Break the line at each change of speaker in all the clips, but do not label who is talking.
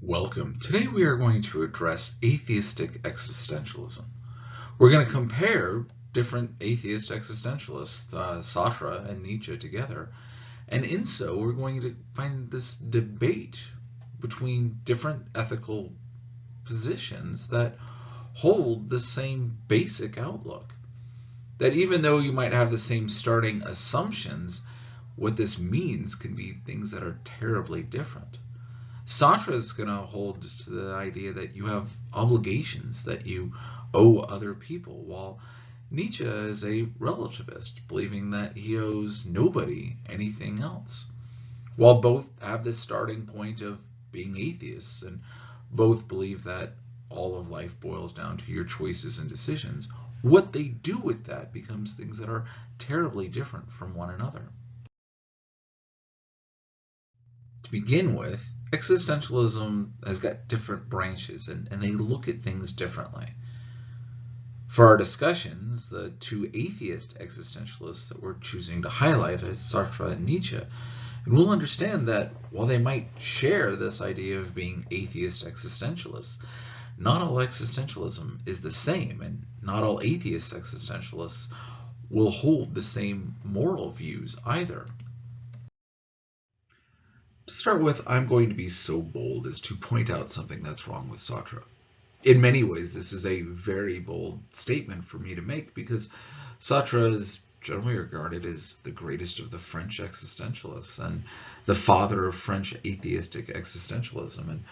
Welcome. Today we are going to address atheistic existentialism. We're going to compare different atheist existentialists, Sartre and Nietzsche, together. And in so, we're going to find this debate between different ethical positions that hold the same basic outlook. That even though you might have the same starting assumptions, what this means can be things that are terribly different. Sartre is going to hold to the idea that you have obligations that you owe ottre people, while Nietzsche is a relativist, believing that he owes nobody anything else. While both have the starting point of being atheists, and both believe that all of life boils down to your choices and decisions, what they do with that becomes things that are terribly different from one another. To begin with, existentialism has got different branches and they look at things differently. For our discussions, the two atheist existentialists that we're choosing to highlight are Sartre and Nietzsche. And we'll understand that while they might share this idea of being atheist existentialists, not all existentialism is the same, and not all atheist existentialists will hold the same moral views either. To start with, I'm going to be so bold as to point out something that's wrong with Sartre. In many ways, this is a very bold statement for me to make because Sartre is generally regarded as the greatest of the French existentialists and the father of French atheistic existentialism. And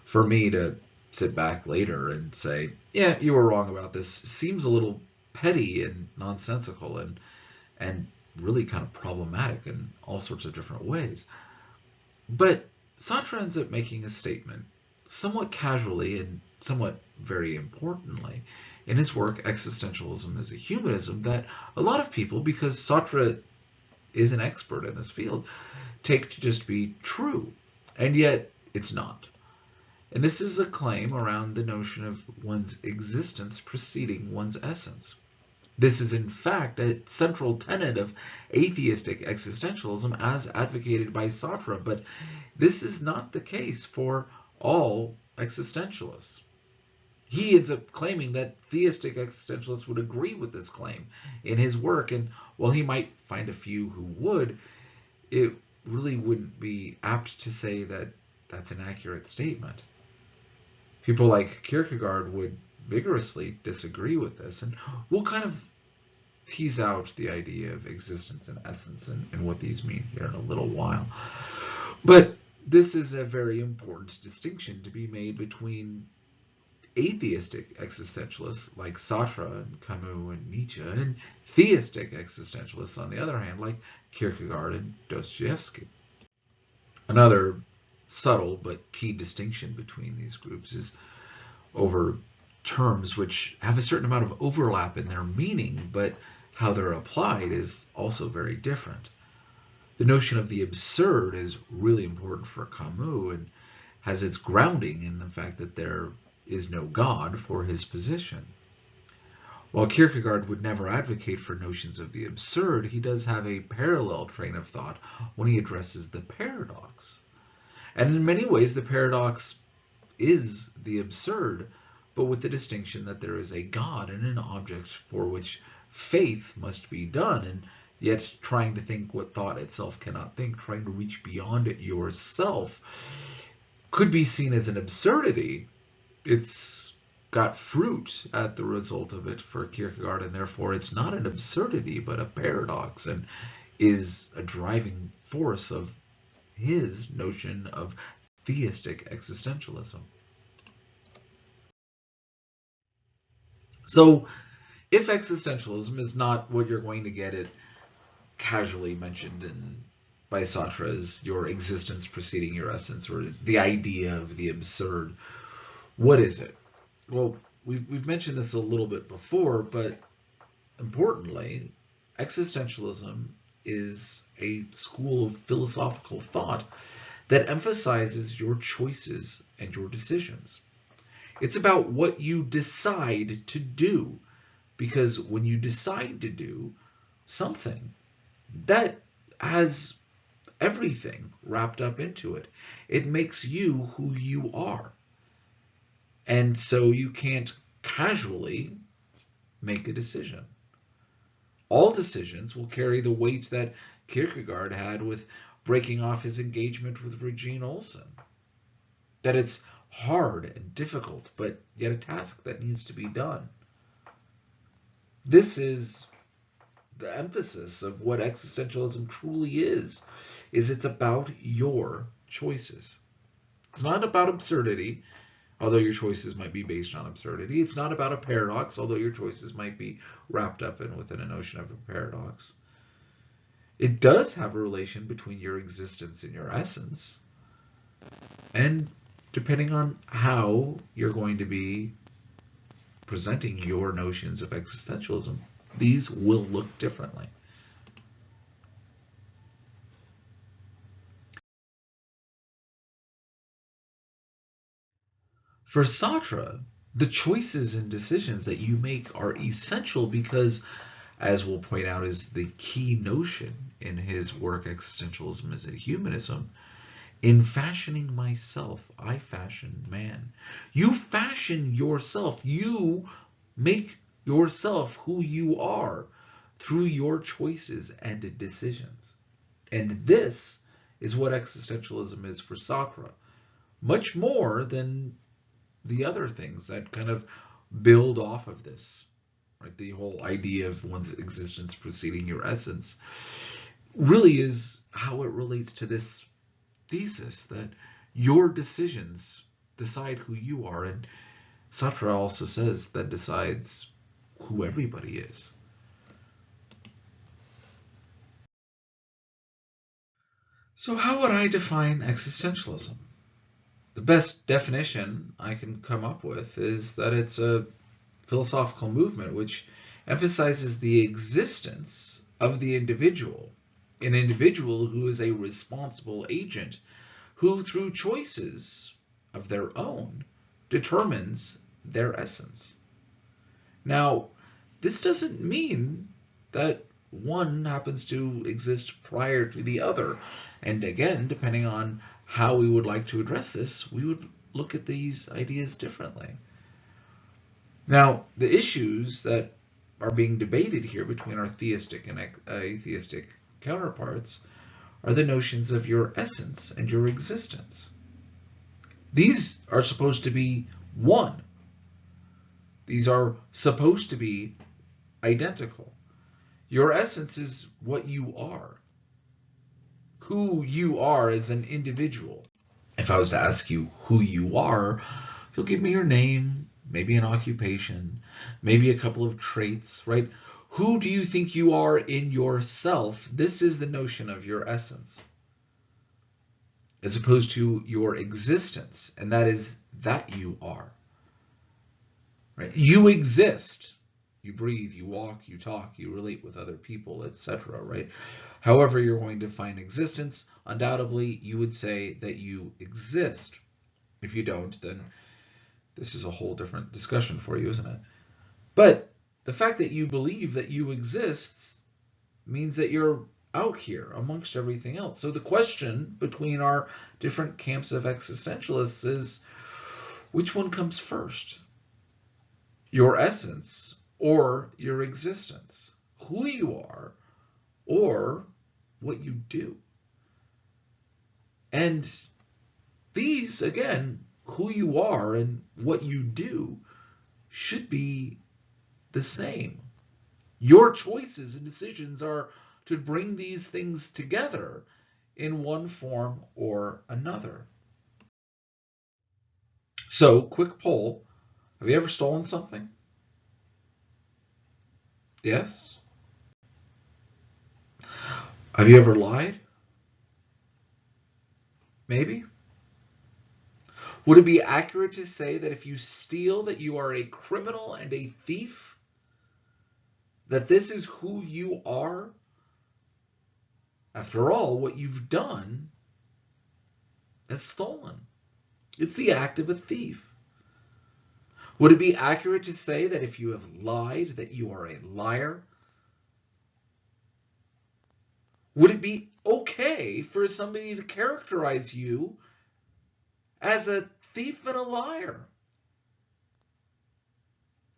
for me to sit back later and say, yeah, you were wrong about this, seems a little petty and nonsensical and really kind of problematic in all sorts of different ways. But Sartre ends up making a statement, somewhat casually and somewhat very importantly, in his work Existentialism as a Humanism, that a lot of people, because Sartre is an expert in this field, take to just be true, and yet it's not. And this is a claim around the notion of one's existence preceding one's essence. This is in fact a central tenet of atheistic existentialism as advocated by Sartre, but this is not the case for all existentialists. He ends up claiming that theistic existentialists would agree with this claim in his work, and while he might find a few who would, it really wouldn't be apt to say that that's an accurate statement. People like Kierkegaard would vigorously disagree with this, and we'll kind of tease out the idea of existence and essence and what these mean here in a little while. But this is a very important distinction to be made between atheistic existentialists like Sartre and Camus and Nietzsche and theistic existentialists, on the other hand, like Kierkegaard and Dostoevsky. Another subtle but key distinction between these groups is over terms which have a certain amount of overlap in their meaning, but how they're applied is also very different. The notion of the absurd is really important for Camus and has its grounding in the fact that there is no God for his position. While Kierkegaard would never advocate for notions of the absurd, he does have a parallel train of thought when he addresses the paradox. And in many ways, the paradox is the absurd, but with the distinction that there is a God and an object for which faith must be done, and yet trying to think what thought itself cannot think, trying to reach beyond it yourself, could be seen as an absurdity. It's got fruit at the result of it for Kierkegaard, and therefore it's not an absurdity, but a paradox, and is a driving force of his notion of theistic existentialism. So, if existentialism is not what you're going to get it casually mentioned by Sartre as your existence preceding your essence, or the idea of the absurd, what is it? Well, we've mentioned this a little bit before, but importantly, existentialism is a school of philosophical thought that emphasizes your choices and your decisions. It's about what you decide to do, because when you decide to do something, that has everything wrapped up into it. It makes you who you are. And so you can't casually make a decision. All decisions will carry the weight that Kierkegaard had with breaking off his engagement with Regine Olsen. That it's hard and difficult, but yet a task that needs to be done. This is the emphasis of what existentialism truly is it's about your choices. It's not about absurdity, although your choices might be based on absurdity. It's not about a paradox, although your choices might be wrapped up within a notion of a paradox. It does have a relation between your existence and your essence, and depending on how you're going to be presenting your notions of existentialism, these will look differently. For Sartre, the choices and decisions that you make are essential because, as we'll point out, is the key notion in his work Existentialism is a Humanism, in fashioning myself, I fashion man. You fashion yourself. You make yourself who you are through your choices and decisions. And this is what existentialism is for Sartre, much more than the other things that kind of build off of this, right? The whole idea of one's existence preceding your essence really is how it relates to this thesis that your decisions decide who you are. And Sartre also says that decides who everybody is. So how would I define existentialism? The best definition I can come up with is that it's a philosophical movement which emphasizes the existence of the individual, an individual who is a responsible agent who, through choices of their own, determines their essence. Now, this doesn't mean that one happens to exist prior to the other. And again, depending on how we would like to address this, we would look at these ideas differently. Now, the issues that are being debated here between our theistic and atheistic counterparts are the notions of your essence and your existence. These are supposed to be one. These are supposed to be identical. Your essence is what you are, who you are as an individual. If I was to ask you who you are, you'll give me your name, maybe an occupation, maybe a couple of traits, right? Who do you think you are in yourself? This is the notion of your essence, as opposed to your existence, and that is that you are. Right? You exist. You breathe, you walk, you talk, you relate with other people, etc., right? However you're going to find existence, undoubtedly you would say that you exist. If you don't, then this is a whole different discussion for you, isn't it? But the fact that you believe that you exist means that you're out here amongst everything else. So the question between our different camps of existentialists is, which one comes first? Your essence or your existence? Who you are or what you do? And these, again, who you are and what you do should be the same. Your choices and decisions are to bring these things together in one form or another. So, quick poll. Have you ever stolen something? Yes? Have you ever lied? Maybe? Would it be accurate to say that if you steal that you are a criminal and a thief? That this is who you are? After all, what you've done is stolen. It's the act of a thief. Would it be accurate to say that if you have lied, that you are a liar? Would it be okay for somebody to characterize you as a thief and a liar?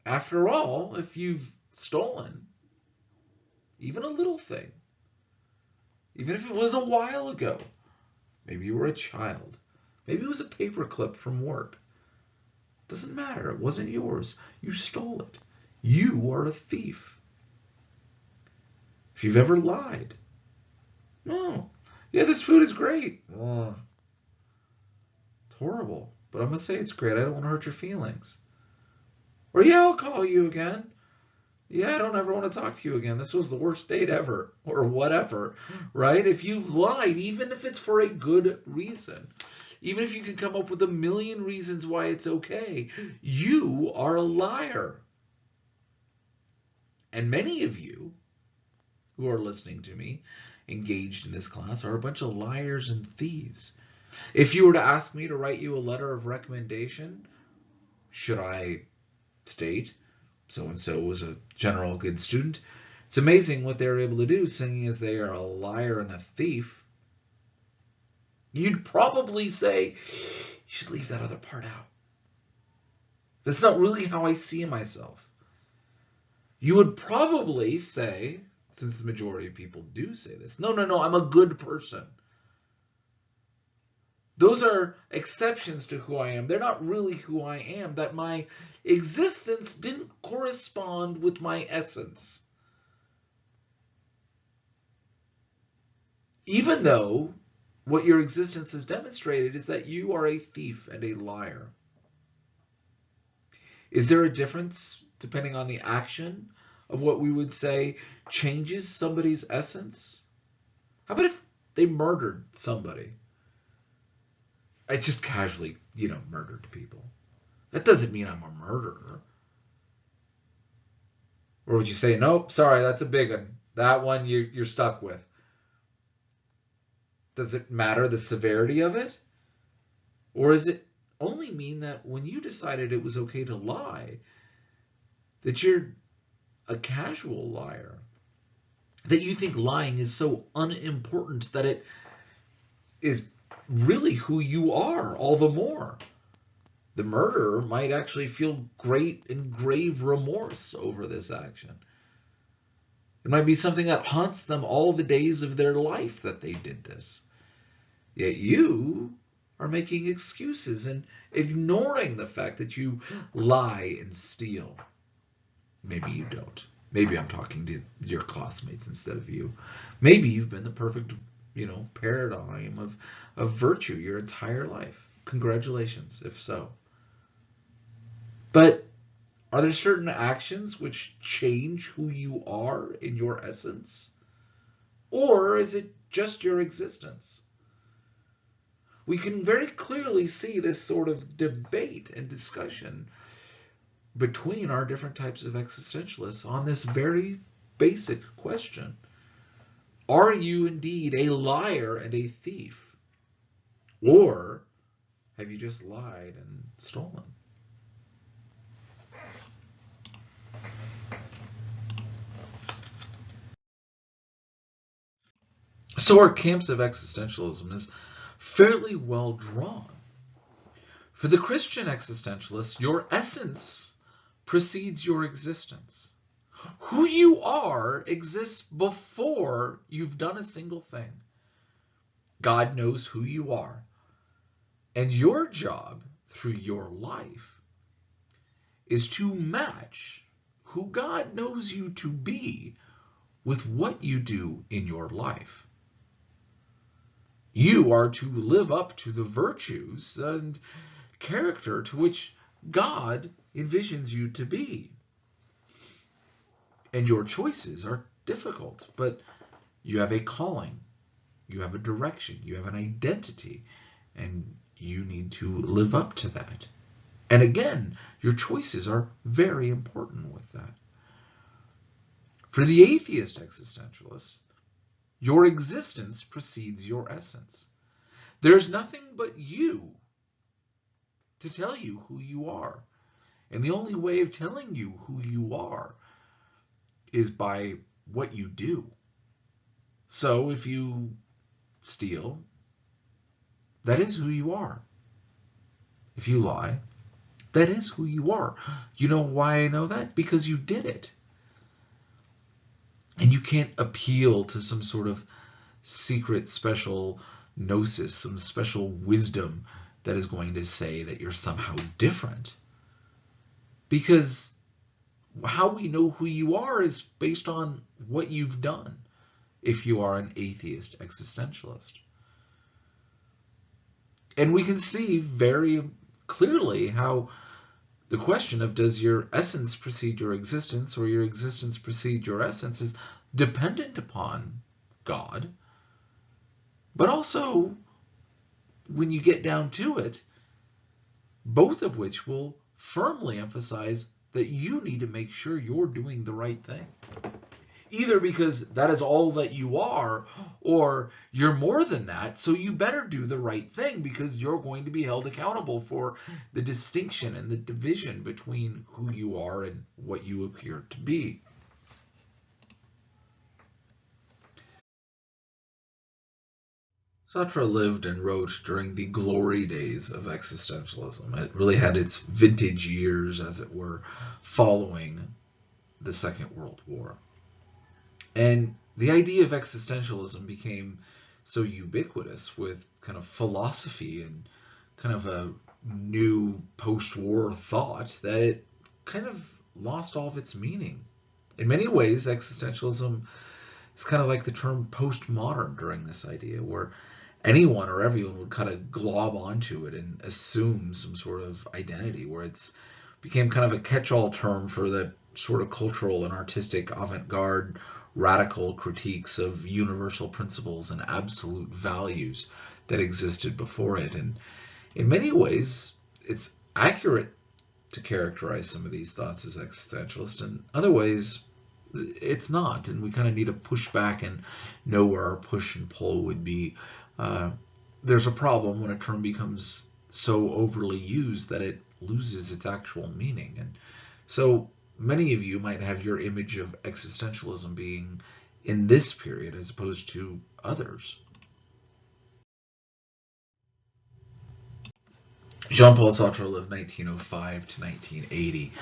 After all, if you've stolen even a little thing, even if it was a while ago, maybe you were a child, maybe it was a paperclip from work, doesn't matter, it wasn't yours, you stole it. You are a thief. If you've ever lied, no, yeah, this food is great. Oh, it's horrible, but I'm going to say it's great. I don't want to hurt your feelings. Or yeah, I'll call you again. Yeah, I don't ever want to talk to you again. This was the worst date ever, or whatever, right? If you've lied, even if it's for a good reason, even if you can come up with a million reasons why it's okay, you are a liar. And many of you who are listening to me, engaged in this class, are a bunch of liars and thieves. If you were to ask me to write you a letter of recommendation, should I state so-and-so was a general good student, it's amazing what they're able to do, seeing as they are a liar and a thief. You'd probably say, you should leave that other part out. That's not really how I see myself. You would probably say, since the majority of people do say this, no, I'm a good person. Those are exceptions to who I am. They're not really who I am. That my existence didn't correspond with my essence. Even though what your existence has demonstrated is that you are a thief and a liar. Is there a difference depending on the action of what we would say changes somebody's essence? How about if they murdered somebody? I just casually, murdered people. That doesn't mean I'm a murderer. Or would you say, nope, sorry, that's a big one. That one you're stuck with. Does it matter the severity of it? Or does it only mean that when you decided it was okay to lie, that you're a casual liar? That you think lying is so unimportant that it is really who you are all the more. The murderer might actually feel great and grave remorse over this action. It might be something that haunts them all the days of their life that they did this. Yet you are making excuses and ignoring the fact that you lie and steal. Maybe you don't. Maybe I'm talking to your classmates instead of you. Maybe you've been the perfect, paradigm of virtue your entire life. Congratulations, if so. But are there certain actions which change who you are in your essence? Or is it just your existence? We can very clearly see this sort of debate and discussion between our different types of existentialists on this very basic question. Are you indeed a liar and a thief? Or have you just lied and stolen? So our camps of existentialism is fairly well drawn. For the Christian existentialist, your essence precedes your existence. Who you are exists before you've done a single thing. God knows who you are. And your job through your life is to match who God knows you to be with what you do in your life. You are to live up to the virtues and character to which God envisions you to be. And your choices are difficult, but you have a calling, you have a direction, you have an identity, and you need to live up to that. And again, your choices are very important with that. For the atheist existentialist, your existence precedes your essence. There's nothing but you to tell you who you are. And the only way of telling you who you are is by what you do. So if you steal, that is who you are. If you lie, that is who you are. You know why I know that? Because you did it. And you can't appeal to some sort of secret special gnosis, some special wisdom that is going to say that you're somehow different. Because how we know who you are is based on what you've done if you are an atheist existentialist. And we can see very clearly how the question of does your essence precede your existence or your existence precede your essence is dependent upon God. But also, when you get down to it, both of which will firmly emphasize that you need to make sure you're doing the right thing. Either because that is all that you are, or you're more than that, so you better do the right thing because you're going to be held accountable for the distinction and the division between who you are and what you appear to be. Sartre lived and wrote during the glory days of existentialism. It really had its vintage years, as it were, following the Second World War. And the idea of existentialism became so ubiquitous with kind of philosophy and kind of a new post-war thought that it kind of lost all of its meaning. In many ways, existentialism is kind of like the term postmodern during this idea, where anyone or everyone would kind of glob onto it and assume some sort of identity, where it's became kind of a catch-all term for the sort of cultural and artistic avant-garde radical critiques of universal principles and absolute values that existed before it. And in many ways, it's accurate to characterize some of these thoughts as existentialist, and other ways it's not, and we kind of need to push back and know where our push and pull would be. There's a problem when a term becomes so overly used that it loses its actual meaning. And so many of you might have your image of existentialism being in this period as opposed to others. Jean-Paul Sartre lived 1905 to 1980.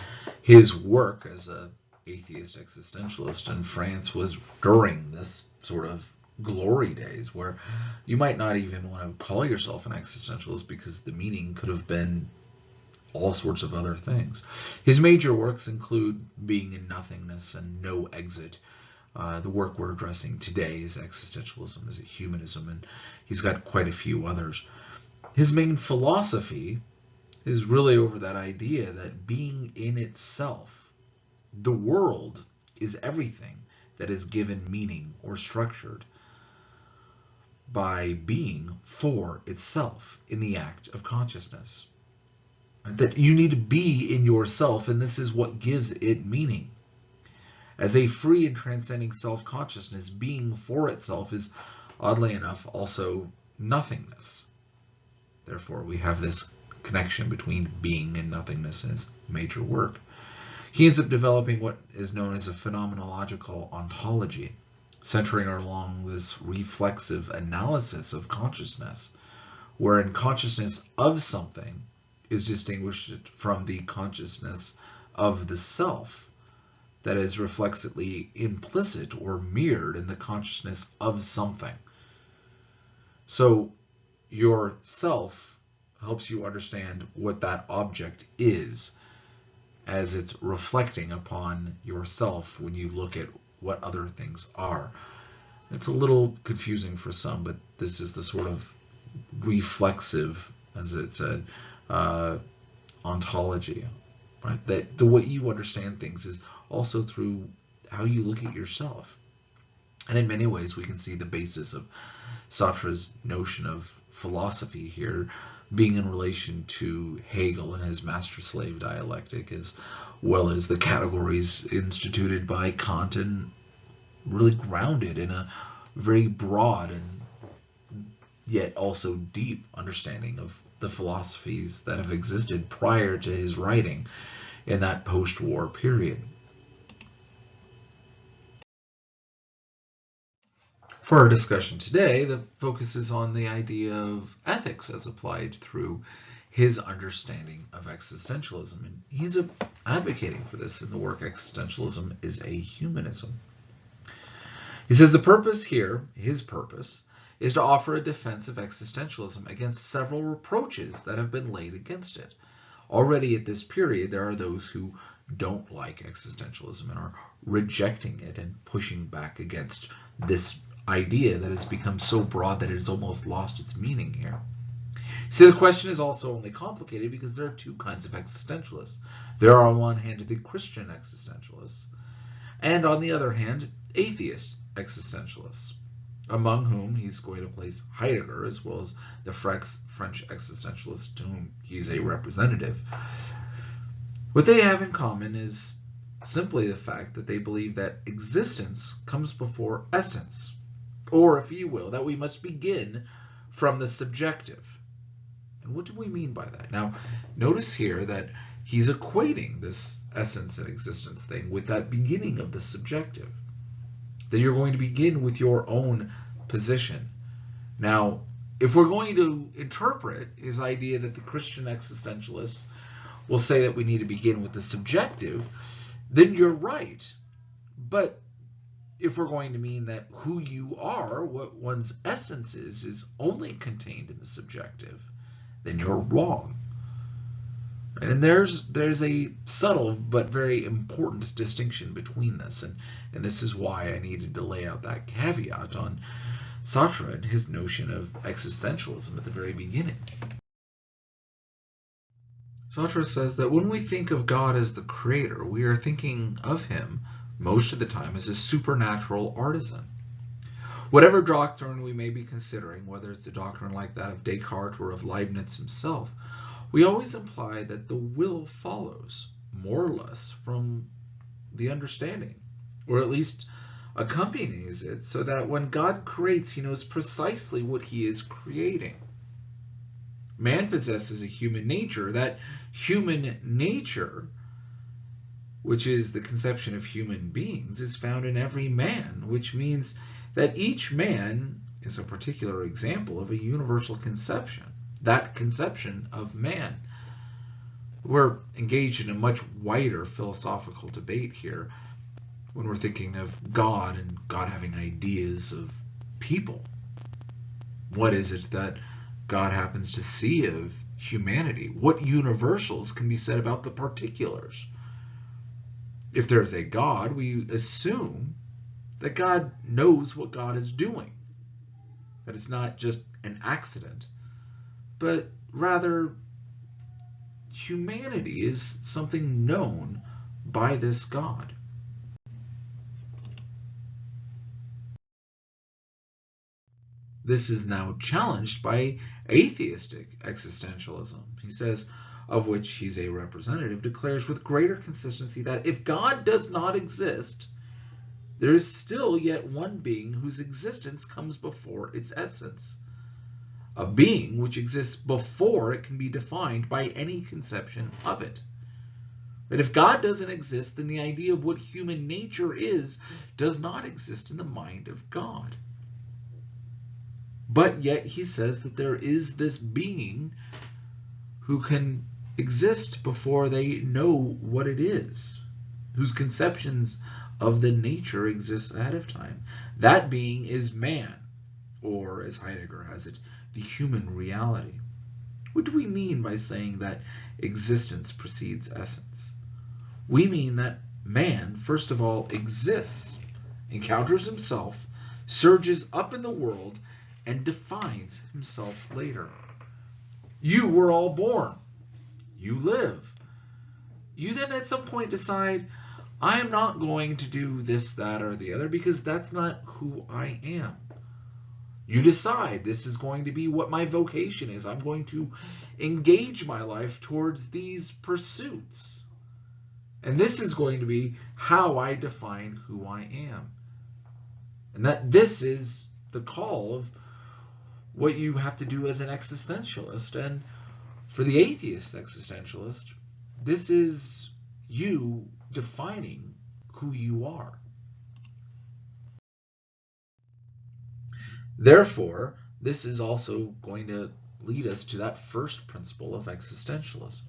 His work as an atheist existentialist in France was during this sort of glory days where you might not even want to call yourself an existentialist because the meaning could have been all sorts of other things. His major works include Being in Nothingness and No Exit. The work we're addressing today is Existentialism, is it Humanism, and he's got quite a few others. His main philosophy is really over that idea that being in itself, the world is everything that is given meaning or structured by being for itself in the act of consciousness. That you need to be in yourself, and this is what gives it meaning. As a free and transcending self-consciousness, being for itself is, oddly enough, also nothingness. Therefore, we have this connection between being and nothingness in his major work. He ends up developing what is known as a phenomenological ontology, centering along this reflexive analysis of consciousness, wherein consciousness of something is distinguished from the consciousness of the self that is reflexively implicit or mirrored in the consciousness of something. So your self helps you understand what that object is as it's reflecting upon yourself when you look at what other things are. It's a little confusing for some, but this is the sort of reflexive, as it said, ontology, right? That the way you understand things is also through how you look at yourself. And in many ways, we can see the basis of Sartre's notion of philosophy here being in relation to Hegel and his master-slave dialectic, as well as the categories instituted by Kant, and really grounded in a very broad and yet also deep understanding of the philosophies that have existed prior to his writing in that post-war period. For our discussion today, the focus is on the idea of ethics as applied through his understanding of existentialism. And he's advocating for this in the work Existentialism is a Humanism. He says the purpose here, his purpose, is to offer a defense of existentialism against several reproaches that have been laid against it. Already at this period, there are those who don't like existentialism and are rejecting it and pushing back against this idea that has become so broad that it has almost lost its meaning here. See, the question is also only complicated because there are two kinds of existentialists. There are on one hand the Christian existentialists, and on the other hand, atheist existentialists, among whom he's going to place Heidegger as well as the French existentialist to whom he's a representative. What they have in common is simply the fact that they believe that existence comes before essence, or, if you will, that we must begin from the subjective. And what do we mean by that? Now, notice here that he's equating this essence and existence thing with that beginning of the subjective, that you're going to begin with your own position. Now, if we're going to interpret his idea that the Christian existentialists will say that we need to begin with the subjective, then you're right. But if we're going to mean that who you are, what one's essence is only contained in the subjective, then you're wrong. And there's a subtle but very important distinction between this, and this is why I needed to lay out that caveat on Sartre and his notion of existentialism at the very beginning. Sartre says that when we think of God as the creator, we are thinking of him most of the time as a supernatural artisan. Whatever doctrine we may be considering, whether it's a doctrine like that of Descartes or of Leibniz himself, we always imply that the will follows, more or less, from the understanding, or at least accompanies it, so that when God creates, he knows precisely what he is creating. Man possesses a human nature. That human nature, which is the conception of human beings, is found in every man, which means that each man is a particular example of a universal conception, that conception of man. We're engaged in a much wider philosophical debate here when we're thinking of God and God having ideas of people. What is it that God happens to see of humanity? What universals can be said about the particulars? If there's a God, we assume that God knows what God is doing, that it's not just an accident, but rather humanity is something known by this God. This is now challenged by atheistic existentialism. He says, of which he's a representative, declares with greater consistency that if God does not exist, there is still yet one being whose existence comes before its essence, a being which exists before it can be defined by any conception of it. But if God doesn't exist, then the idea of what human nature is does not exist in the mind of God. But yet he says that there is this being who can exist before they know what it is, whose conceptions of the nature exist ahead of time. That being is man, or as Heidegger has it, the human reality. What do we mean by saying that existence precedes essence? We mean that man, first of all, exists, encounters himself, surges up in the world, and defines himself later. You were all born. You live. You then at some point decide, I am not going to do this, that, or the other because that's not who I am. You decide this is going to be what my vocation is. I'm going to engage my life towards these pursuits. And this is going to be how I define who I am. And that this is the call of what you have to do as an existentialist. And for the atheist existentialist, this is you defining who you are. Therefore, this is also going to lead us to that first principle of existentialism.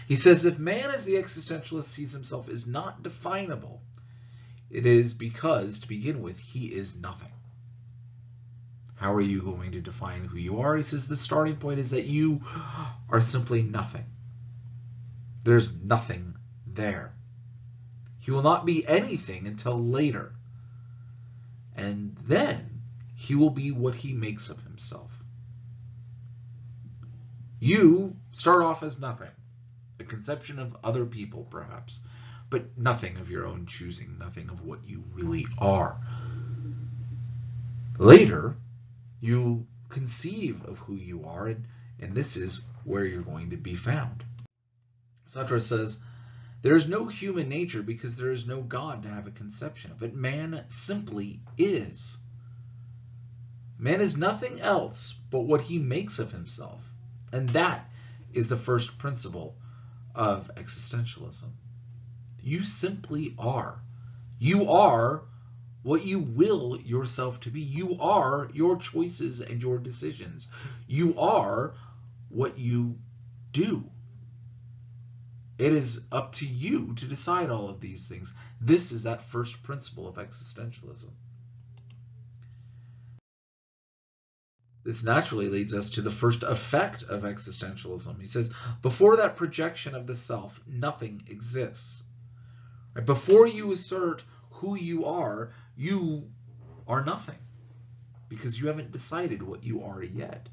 He says if man as the existentialist sees himself is not definable, it is because, to begin with, he is nothing. How are you going to define who you are? He says the starting point is that you are simply nothing. There's nothing there. He will not be anything until later. And then he will be what he makes of himself. You start off as nothing, a conception of other people perhaps, but nothing of your own choosing, nothing of what you really are. Later, you conceive of who you are, and this is where you're going to be found. Sartre says, there is no human nature because there is no God to have a conception of it. Man simply is. Man is nothing else but what he makes of himself. And that is the first principle of existentialism. You simply are. You are what you will yourself to be. You are your choices and your decisions. You are what you do. It is up to you to decide all of these things. This is that first principle of existentialism. This naturally leads us to the first effect of existentialism. He says, before that projection of the self, nothing exists. Right? Before you assert who you are nothing, because you haven't decided what you are yet.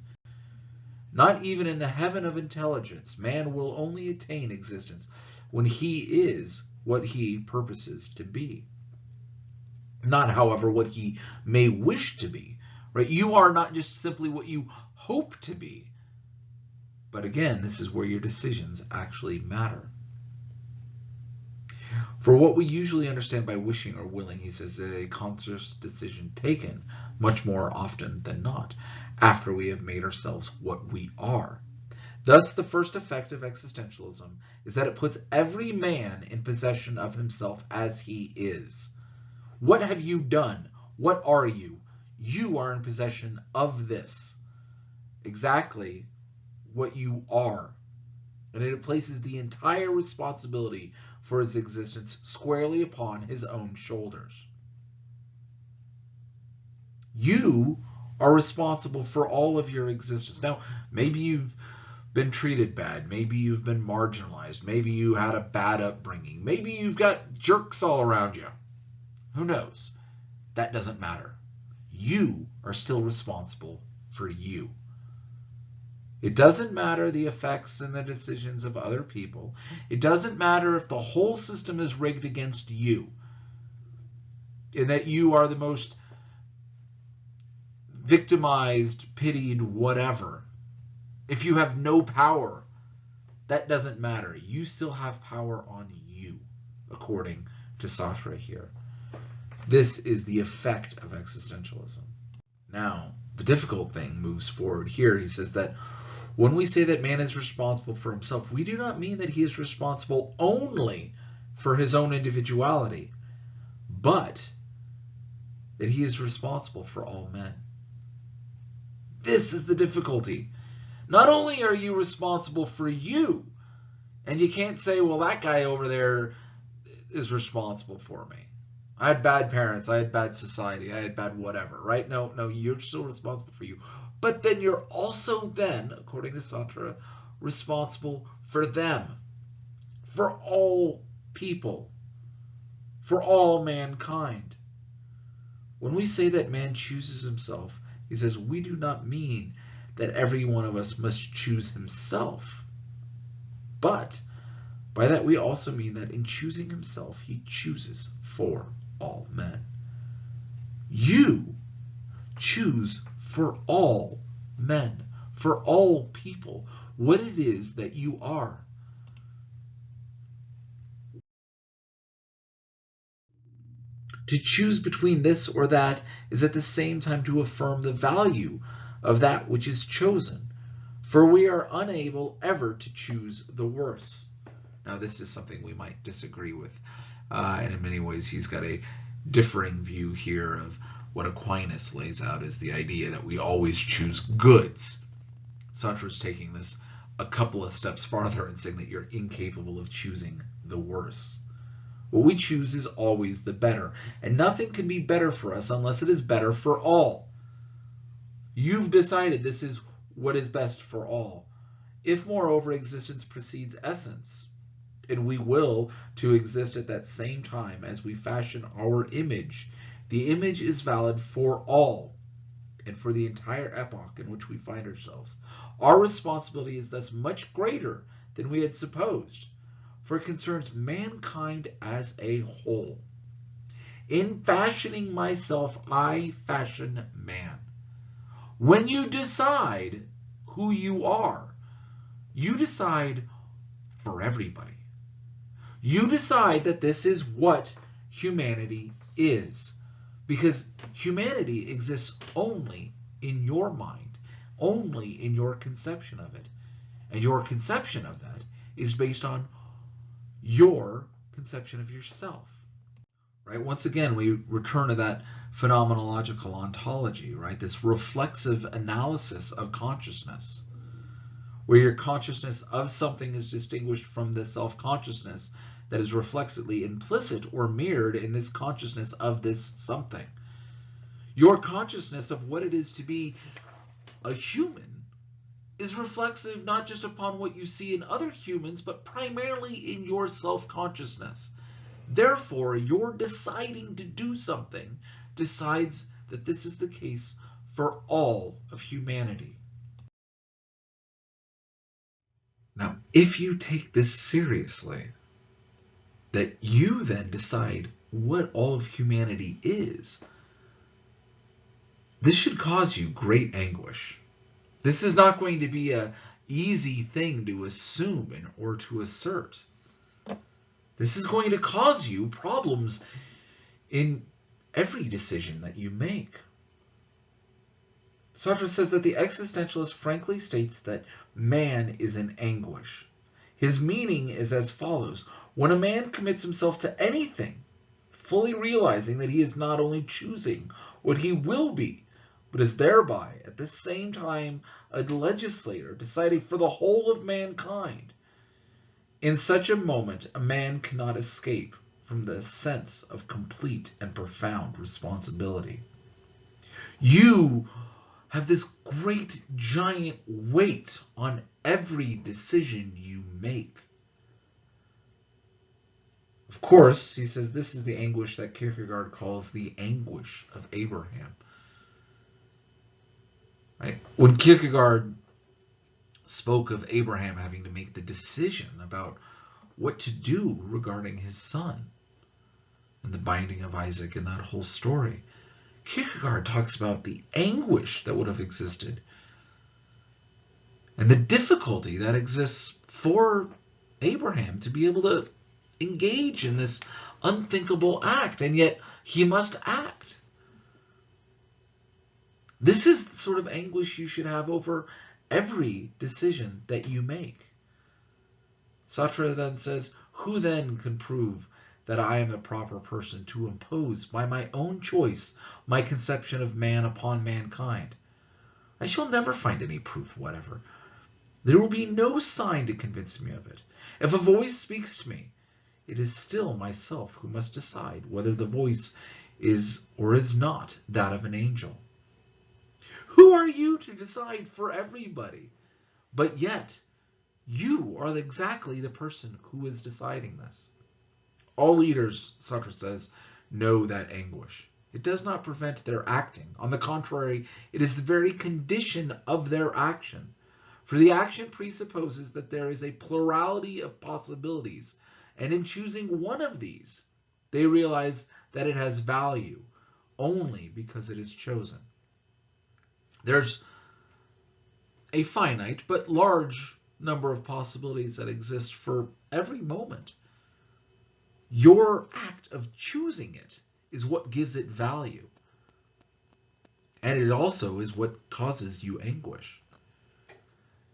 Not even in the heaven of intelligence, man will only attain existence when he is what he purposes to be. Not, however, what he may wish to be. Right? You are not just simply what you hope to be. But again, this is where your decisions actually matter. For what we usually understand by wishing or willing, he says, is a conscious decision taken much more often than not after we have made ourselves what we are. Thus, the first effect of existentialism is that it puts every man in possession of himself as he is. What have you done? What are you? You are in possession of this. Exactly what you are. And it places the entire responsibility for his existence squarely upon his own shoulders. You are responsible for all of your existence. Now, maybe you've been treated bad. Maybe you've been marginalized. Maybe you had a bad upbringing. Maybe you've got jerks all around you. Who knows? That doesn't matter. You are still responsible for you. It doesn't matter the effects and the decisions of other people. It doesn't matter if the whole system is rigged against you, and that you are the most victimized, pitied, whatever. If you have no power, that doesn't matter. You still have power on you, according to Sartre here. This is the effect of existentialism. Now, the difficult thing moves forward here. He says that when we say that man is responsible for himself, we do not mean that he is responsible only for his own individuality, but that he is responsible for all men. This is the difficulty. Not only are you responsible for you, and you can't say, well, that guy over there is responsible for me. I had bad parents, I had bad society, I had bad whatever, right? No, you're still responsible for you. But then you're also then, according to Sartre, responsible for them, for all people, for all mankind. When we say that man chooses himself, he says we do not mean that every one of us must choose himself. But by that we also mean that in choosing himself, he chooses for all men. You choose for all men, for all people, what it is that you are. To choose between this or that is at the same time to affirm the value of that which is chosen, for we are unable ever to choose the worse. Now, this is something we might disagree with, and in many ways he's got a differing view here of what Aquinas lays out as the idea that we always choose goods. Sartre is taking this a couple of steps farther and saying that you're incapable of choosing the worse. What we choose is always the better, and nothing can be better for us unless it is better for all. You've decided this is what is best for all. If, moreover, existence precedes essence, and we will to exist at that same time as we fashion our image, the image is valid for all and for the entire epoch in which we find ourselves. Our responsibility is thus much greater than we had supposed, for it concerns mankind as a whole. In fashioning myself, I fashion man. When you decide who you are, you decide for everybody. You decide that this is what humanity is, because humanity exists only in your mind, only in your conception of it. And your conception of that is based on your conception of yourself. Right? Once again, we return to that phenomenological ontology, right? This reflexive analysis of consciousness, where your consciousness of something is distinguished from the self-consciousness that is reflexively implicit or mirrored in this consciousness of this something. Your consciousness of what it is to be a human is reflexive not just upon what you see in other humans, but primarily in your self-consciousness. Therefore, your deciding to do something decides that this is the case for all of humanity. Now, if you take this seriously, that you then decide what all of humanity is, this should cause you great anguish. This is not going to be an easy thing to assume or to assert. This is going to cause you problems in every decision that you make. Sartre says that the existentialist frankly states that man is in anguish. His meaning is as follows: when a man commits himself to anything, fully realizing that he is not only choosing what he will be, but is thereby at the same time a legislator deciding for the whole of mankind, in such a moment a man cannot escape from the sense of complete and profound responsibility. You have this great giant weight on every decision you make. Of course, he says this is the anguish that Kierkegaard calls the anguish of Abraham. Right? When Kierkegaard spoke of Abraham having to make the decision about what to do regarding his son and the binding of Isaac and that whole story, Kierkegaard talks about the anguish that would have existed and the difficulty that exists for Abraham to be able to engage in this unthinkable act, and yet he must act. This is the sort of anguish you should have over every decision that you make. Sartre then says, who then can prove that I am a proper person to impose by my own choice my conception of man upon mankind? I shall never find any proof whatever. There will be no sign to convince me of it. If a voice speaks to me, it is still myself who must decide whether the voice is or is not that of an angel. Who are you to decide for everybody? But yet, you are exactly the person who is deciding this. All leaders, Sartre says, know that anguish. It does not prevent their acting. On the contrary, it is the very condition of their action. For the action presupposes that there is a plurality of possibilities, and in choosing one of these, they realize that it has value only because it is chosen. There's a finite but large number of possibilities that exist for every moment. Your act of choosing it is what gives it value. And it also is what causes you anguish.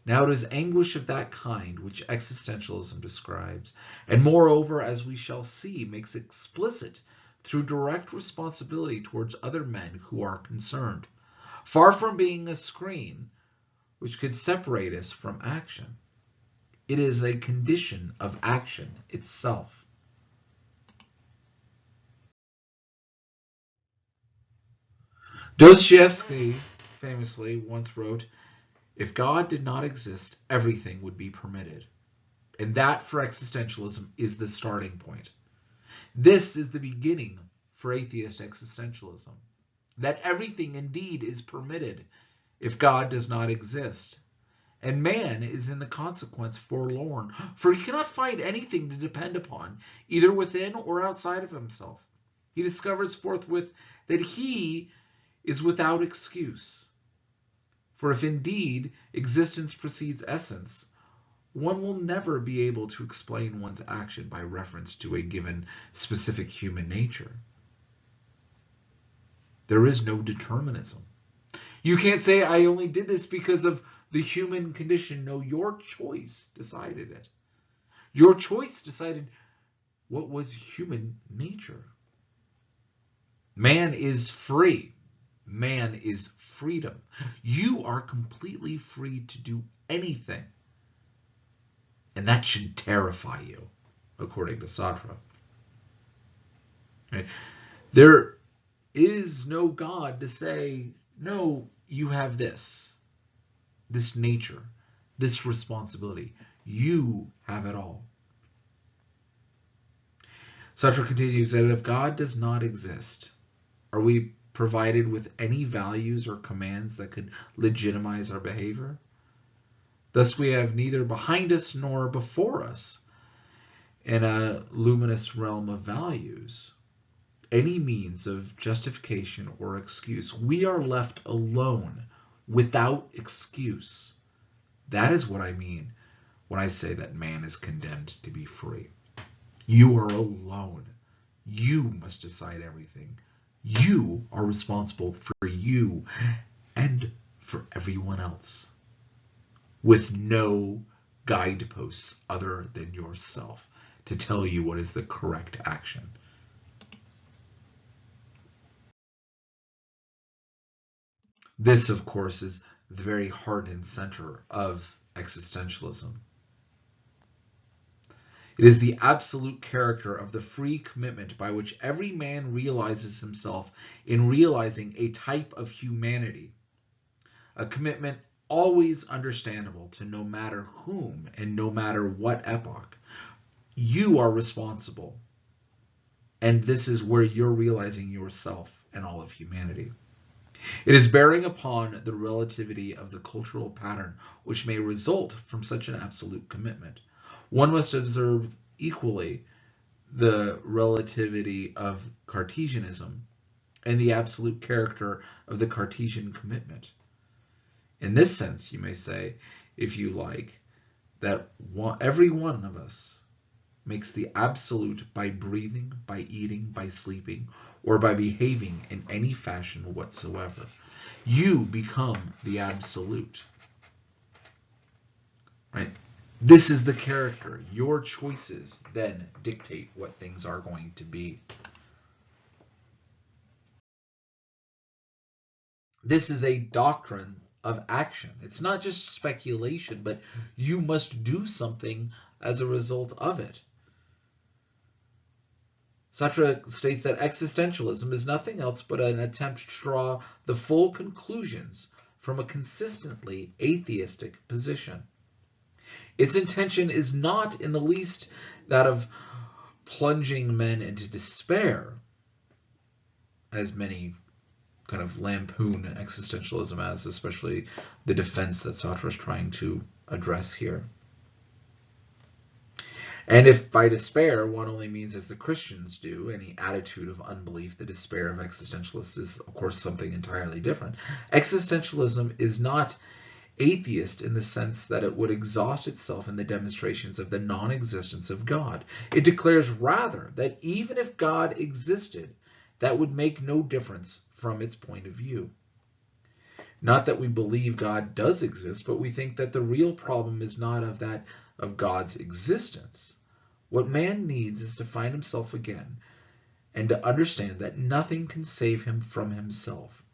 Now it is anguish of that kind which existentialism describes, and moreover, as we shall see, makes explicit through direct responsibility towards other men who are concerned, far from being a screen which could separate us from action. It is a condition of action itself. Dostoevsky famously once wrote, "If God did not exist, everything would be permitted." And that, for existentialism, is the starting point. This is the beginning for atheist existentialism, that everything indeed is permitted if God does not exist. And man is in the consequence forlorn, for he cannot find anything to depend upon, either within or outside of himself. He discovers forthwith that he is without excuse. For if indeed existence precedes essence, one will never be able to explain one's action by reference to a given specific human nature. There is no determinism. You can't say, "I only did this because of the human condition." No, your choice decided it. Your choice decided what was human nature. Man is free. Man is freedom. You are completely free to do anything. And that should terrify you, according to Sartre. Right? There is no God to say, "No, you have this nature, this responsibility. You have it all." Sartre continues that if God does not exist, are we provided with any values or commands that could legitimize our behavior? Thus we have neither behind us nor before us, in a luminous realm of values, any means of justification or excuse. We are left alone, without excuse. That is what I mean when I say that man is condemned to be free. You are alone. You must decide everything. You are responsible for you and for everyone else, with no guideposts other than yourself to tell you what is the correct action. This, of course, is the very heart and center of existentialism. It is the absolute character of the free commitment by which every man realizes himself in realizing a type of humanity, a commitment always understandable to no matter whom and no matter what epoch. You are responsible, and this is where you're realizing yourself and all of humanity. It is bearing upon the relativity of the cultural pattern which may result from such an absolute commitment. One must observe equally the relativity of Cartesianism and the absolute character of the Cartesian commitment. In this sense, you may say, if you like, that every one of us makes the absolute by breathing, by eating, by sleeping, or by behaving in any fashion whatsoever. You become the absolute. Right? This is the character. Your choices then dictate what things are going to be. This is a doctrine of action. It's not just speculation, but you must do something as a result of it. Sartre states that existentialism is nothing else but an attempt to draw the full conclusions from a consistently atheistic position. Its intention is not in the least that of plunging men into despair, as many kind of lampoon existentialism as, especially the defense that Sartre is trying to address here. And if by despair one only means, as the Christians do, any attitude of unbelief, the despair of existentialists is, of course, something entirely different. Existentialism is not atheist in the sense that it would exhaust itself in the demonstrations of the non-existence of God. It declares rather that even if God existed, that would make no difference from its point of view. Not that we believe God does exist, but we think that the real problem is not of God's existence. What man needs is to find himself again and to understand that nothing can save him from himself,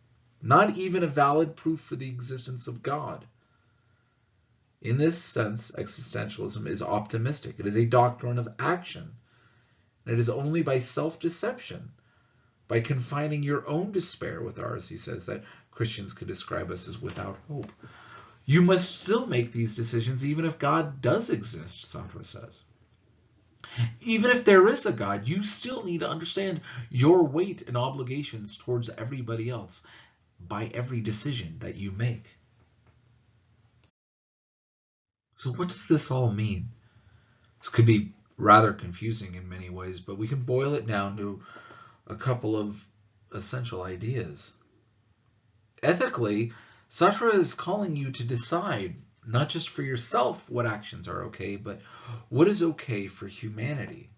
not even a valid proof for the existence of God. In this sense, existentialism is optimistic. It is a doctrine of action. And it is only by self-deception, by confining your own despair with ours, he says, that Christians could describe us as without hope. You must still make these decisions even if God does exist, Sartre says. Even if there is a God, you still need to understand your weight and obligations towards everybody else by every decision that you make. So what does this all mean? This could be rather confusing in many ways, but we can boil it down to a couple of essential ideas. Ethically, Sartre is calling you to decide, not just for yourself what actions are okay, but what is okay for humanity.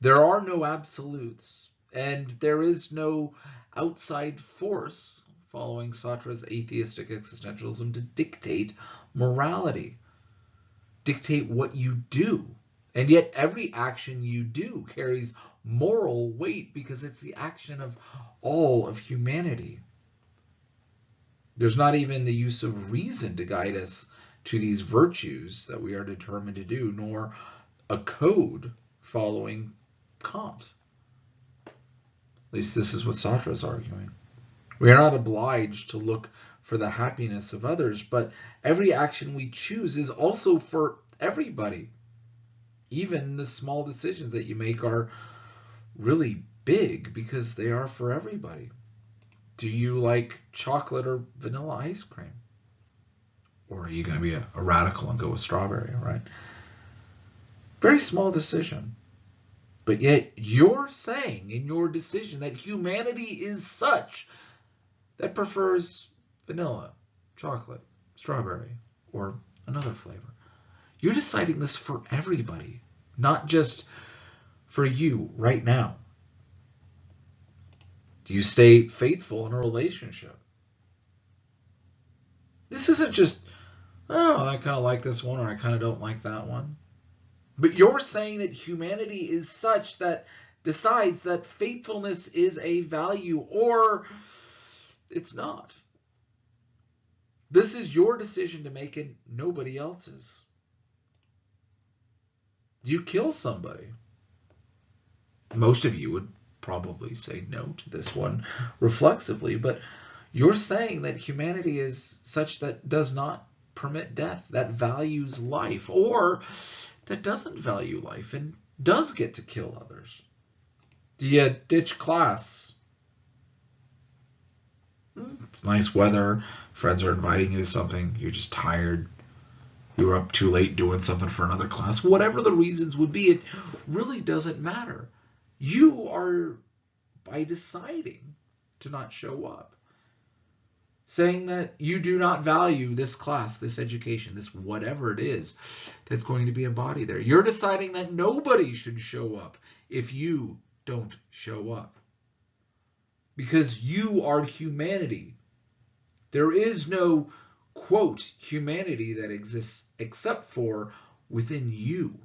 There are no absolutes, and there is no outside force, following Sartre's atheistic existentialism, to dictate morality, dictate what you do. And yet every action you do carries moral weight because it's the action of all of humanity. There's not even the use of reason to guide us to these virtues that we are determined to do, nor a code following Kant. At least this is what Sartre is arguing. We are not obliged to look for the happiness of others, but every action we choose is also for everybody. Even the small decisions that you make are really big because they are for everybody. Do you like chocolate or vanilla ice cream? Or are you going to be a radical and go with strawberry, right? Very small decision. But yet you're saying in your decision that humanity is such that prefers vanilla, chocolate, strawberry, or another flavor. You're deciding this for everybody, not just for you right now. Do you stay faithful in a relationship? This isn't just, oh, I kind of like this one or I kind of don't like that one. But you're saying that humanity is such that decides that faithfulness is a value or it's not. This is your decision to make and nobody else's. Do you kill somebody? Most of you would probably say no to this one reflexively, but you're saying that humanity is such that does not permit death, that values life, or that doesn't value life and does get to kill others. Do you ditch class? It's nice weather, friends are inviting you to something, you're just tired, you were up too late doing something for another class. Whatever the reasons would be, it really doesn't matter. You are, by deciding to not show up, saying that you do not value this class, this education, this whatever it is that's going to be embodied there. You're deciding that nobody should show up if you don't show up. Because you are humanity. There is no, quote, humanity that exists except for within you.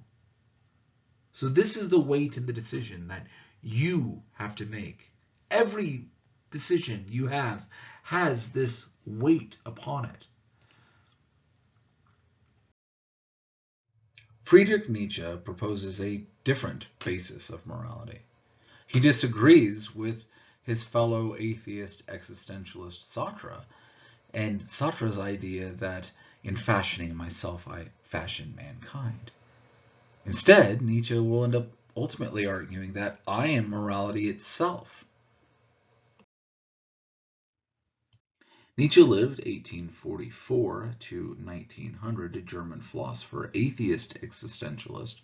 So this is the weight in the decision that you have to make. Every decision you have has this weight upon it. Friedrich Nietzsche proposes a different basis of morality. He disagrees with his fellow atheist existentialist Sartre and Sartre's idea that in fashioning myself I fashion mankind. Instead, Nietzsche will end up ultimately arguing that I am morality itself. Nietzsche lived 1844 to 1900, a German philosopher, atheist existentialist.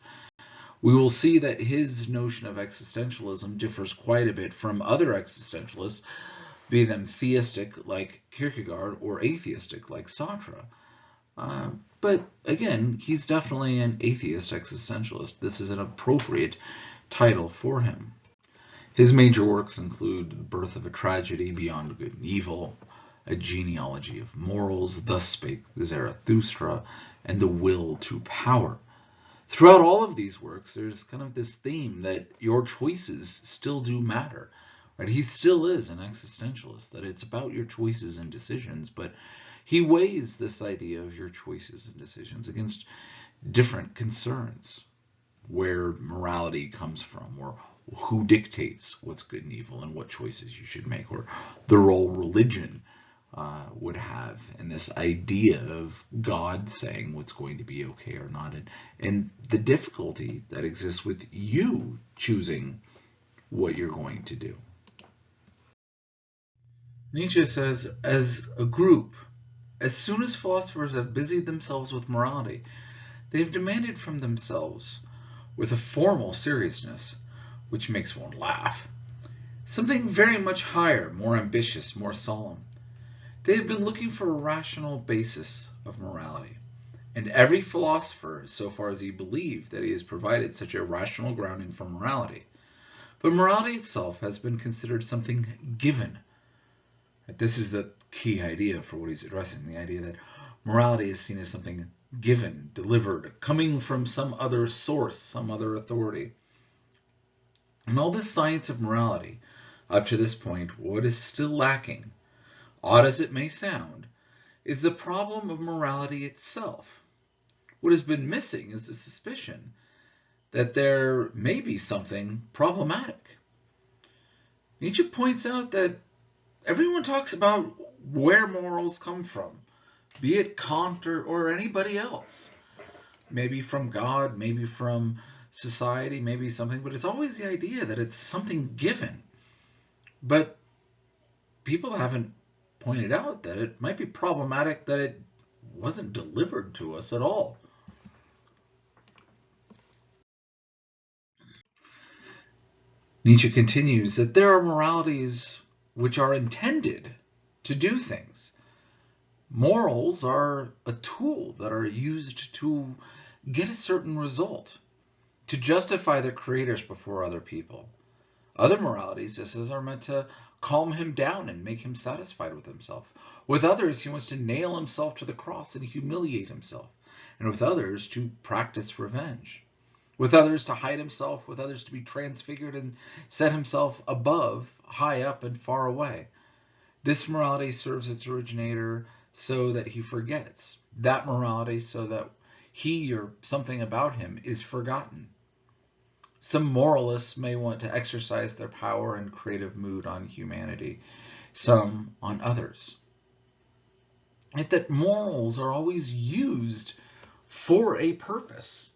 We will see that his notion of existentialism differs quite a bit from other existentialists, be them theistic like Kierkegaard or atheistic like Sartre. But again, he's definitely an atheist existentialist. This is an appropriate title for him. His major works include The Birth of a Tragedy, Beyond Good and Evil, A Genealogy of Morals, Thus Spake Zarathustra, and The Will to Power. Throughout all of these works, there's kind of this theme that your choices still do matter. Right? He still is an existentialist, that it's about your choices and decisions, but he weighs this idea of your choices and decisions against different concerns, where morality comes from, or who dictates what's good and evil and what choices you should make, or the role religion would have in this idea of God saying what's going to be okay or not, and the difficulty that exists with you choosing what you're going to do. Nietzsche says, as a group, as soon as philosophers have busied themselves with morality, they have demanded from themselves, with a formal seriousness which makes one laugh, something very much higher, more ambitious, more solemn. They have been looking for a rational basis of morality, and every philosopher, so far as he believed that he has provided such a rational grounding for morality. But morality itself has been considered something given. This is the key idea for what he's addressing, the idea that morality is seen as something given, delivered, coming from some other source, some other authority. And all this science of morality, up to this point, what is still lacking, odd as it may sound, is the problem of morality itself. What has been missing is the suspicion that there may be something problematic. Nietzsche points out that everyone talks about where morals come from, be it Kant or anybody else. Maybe from God, maybe from society, maybe something, but it's always the idea that it's something given. But people haven't pointed out that it might be problematic that it wasn't delivered to us at all. Nietzsche continues that there are moralities which are intended to do things. Morals are a tool that are used to get a certain result, to justify their creators before other people. Other moralities, he says, are meant to calm him down and make him satisfied with himself. With others, he wants to nail himself to the cross and humiliate himself. And with others, to practice revenge. With others, to hide himself. With others, to be transfigured and set himself above, high up and far away. This morality serves its originator so that he forgets. That morality so that he or something about him is forgotten. Some moralists may want to exercise their power and creative mood on humanity, some on others. Yet that morals are always used for a purpose,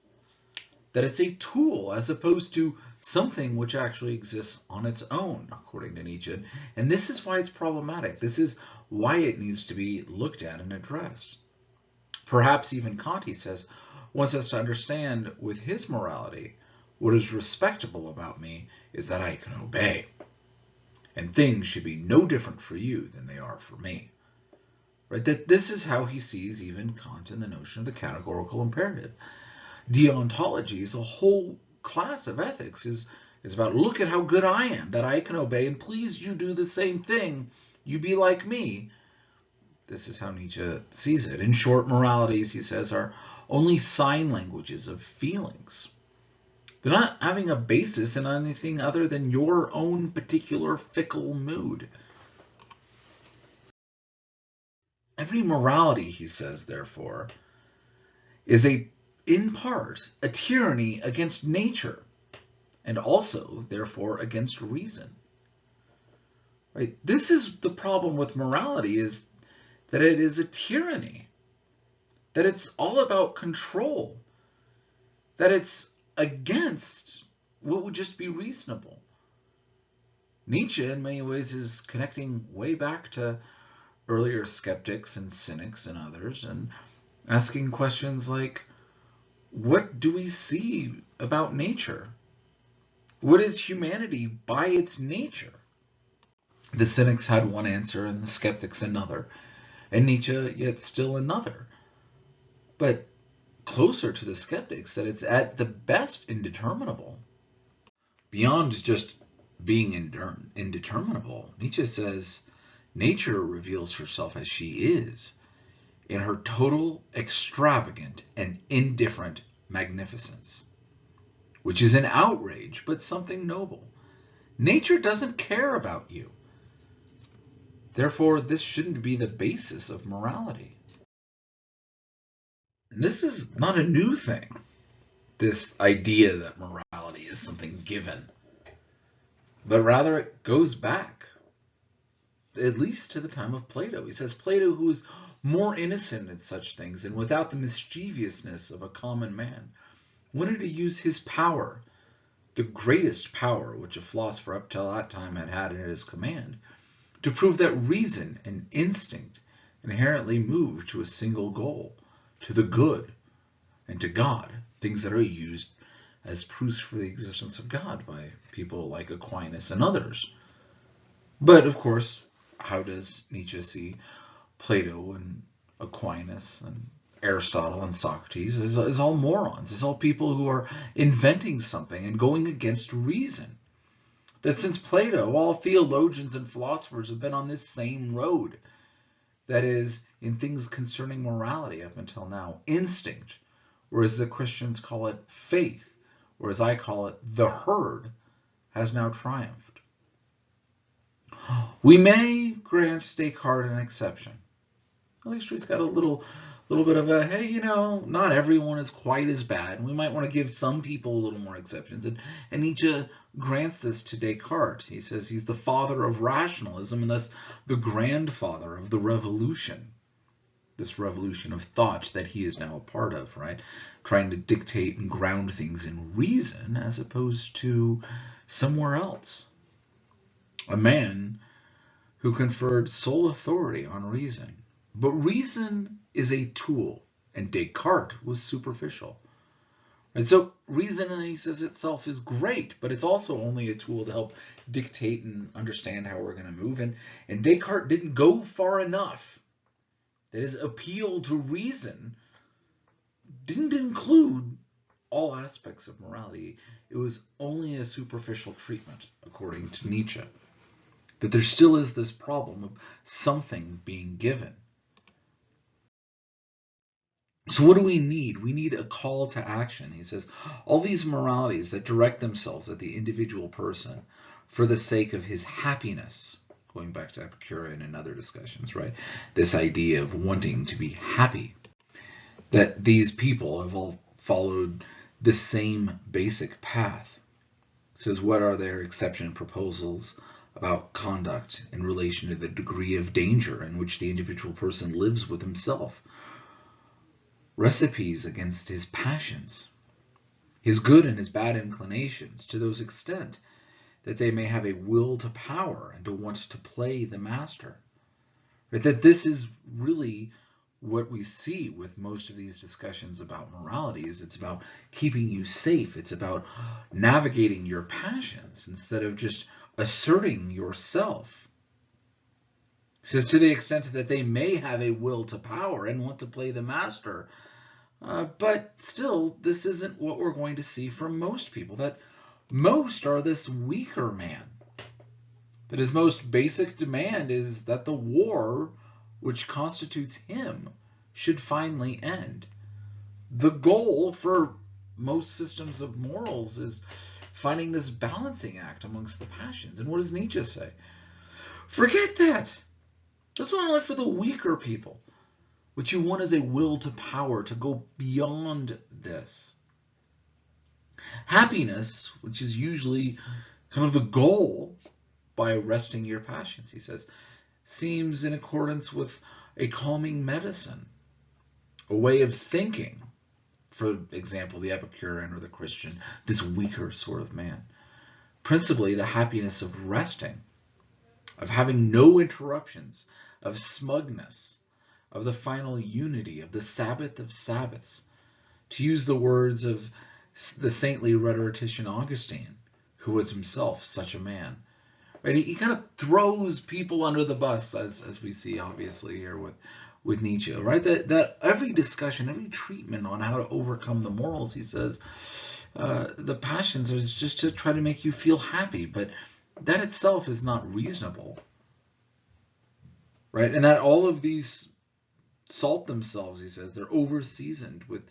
that it's a tool as opposed to something which actually exists on its own, according to Nietzsche. And this is why it's problematic. This is why it needs to be looked at and addressed. Perhaps even Kant, he says, wants us to understand with his morality, what is respectable about me is that I can obey. And things should be no different for you than they are for me. Right? That this is how he sees even Kant and the notion of the categorical imperative. Deontology is a whole class of ethics, is about look at how good I am, that I can obey, and please you do the same thing, you be like me. This is how Nietzsche sees it. In short, moralities, he says, are only sign languages of feelings. They're not having a basis in anything other than your own particular fickle mood. Every morality, he says, therefore, is in part a tyranny against nature, and also, therefore, against reason. Right? This is the problem with morality, is that it is a tyranny, that it's all about control, that it's against what would just be reasonable. Nietzsche, in many ways, is connecting way back to earlier skeptics and cynics and others, and asking questions like, what do we see about nature? What is humanity by its nature? The cynics had one answer and the skeptics another, and Nietzsche yet still another. But closer to the skeptics, that it's at the best indeterminable. Beyond just being indeterminable, Nietzsche says nature reveals herself as she is, in her total, extravagant, and indifferent magnificence, which is an outrage, but something noble. Nature doesn't care about you. Therefore, this shouldn't be the basis of morality. And this is not a new thing, this idea that morality is something given, but rather it goes back, at least to the time of Plato. He says, Plato, who is more innocent in such things and without the mischievousness of a common man, wanted to use his power, the greatest power which a philosopher up till that time had had at his command, to prove that reason and instinct inherently move to a single goal, to the good and to God, things that are used as proofs for the existence of God by people like Aquinas and others. But of course, how does Nietzsche see Plato and Aquinas and Aristotle and Socrates as all morons, as all people who are inventing something and going against reason? That since Plato, all theologians and philosophers have been on this same road. That is, in things concerning morality up until now, instinct, or as the Christians call it, faith, or as I call it, the herd, has now triumphed. We may grant Descartes an exception. At least he's got a little bit of a, hey, not everyone is quite as bad. And we might want to give some people a little more exceptions. And Nietzsche grants this to Descartes. He says he's the father of rationalism and thus the grandfather of the revolution. This revolution of thought that he is now a part of, right? Trying to dictate and ground things in reason as opposed to somewhere else. A man who conferred sole authority on reason. But reason is a tool, and Descartes was superficial. And so reason, he says, itself is great, but it's also only a tool to help dictate and understand how we're going to move. And Descartes didn't go far enough. That his appeal to reason didn't include all aspects of morality. It was only a superficial treatment, according to Nietzsche. That there still is this problem of something being given. So what do we need? We need a call to action. He says, all these moralities that direct themselves at the individual person for the sake of his happiness, going back to Epicurean and other discussions, right? This idea of wanting to be happy, that these people have all followed the same basic path. It says, what are their exception proposals about conduct in relation to the degree of danger in which the individual person lives with himself? Recipes against his passions, his good and his bad inclinations, to those extent that they may have a will to power and to want to play the master. Right? That this is really what we see with most of these discussions about morality. Is it's about keeping you safe. It's about navigating your passions instead of just asserting yourself. It says to the extent that they may have a will to power and want to play the master. But still, this isn't what we're going to see from most people. That most are this weaker man. That his most basic demand is that the war which constitutes him should finally end. The goal for most systems of morals is finding this balancing act amongst the passions. And what does Nietzsche say? Forget that. That's only for the weaker people. What you want is a will to power, to go beyond this. Happiness, which is usually kind of the goal by arresting your passions, he says, seems in accordance with a calming medicine, a way of thinking. For example, the Epicurean or the Christian, this weaker sort of man. Principally the happiness of resting, of having no interruptions, of smugness, of the final unity, of the Sabbath of Sabbaths. To use the words of the saintly rhetorician Augustine, who was himself such a man. Right? He kind of throws people under the bus, as we see obviously here with Nietzsche. Right? That every discussion, every treatment on how to overcome the morals, he says, the passions is just to try to make you feel happy, but that itself is not reasonable. Right? And that all of these salt themselves, he says, they're over-seasoned with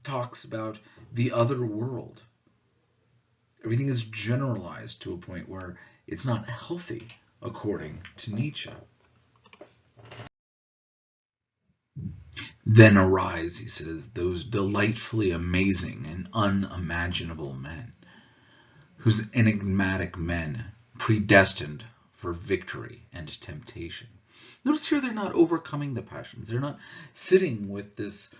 talks about the other world. Everything is generalized to a point where it's not healthy, according to Nietzsche. Then arise, he says, those delightfully amazing and unimaginable men, whose enigmatic men predestined for victory and temptation. Notice here they're not overcoming the passions. They're not sitting with this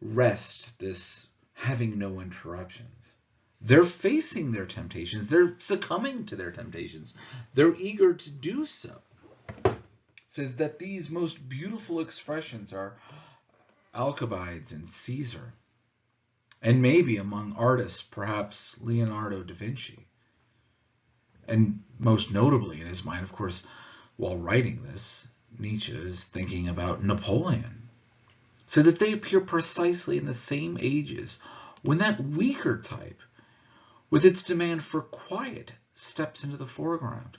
rest, this having no interruptions. They're facing their temptations. They're succumbing to their temptations. They're eager to do so. It says that these most beautiful expressions are Alcibiades and Caesar, and maybe among artists, perhaps Leonardo da Vinci. And most notably in his mind, of course, while writing this, Nietzsche is thinking about Napoleon, so that they appear precisely in the same ages when that weaker type, with its demand for quiet, steps into the foreground.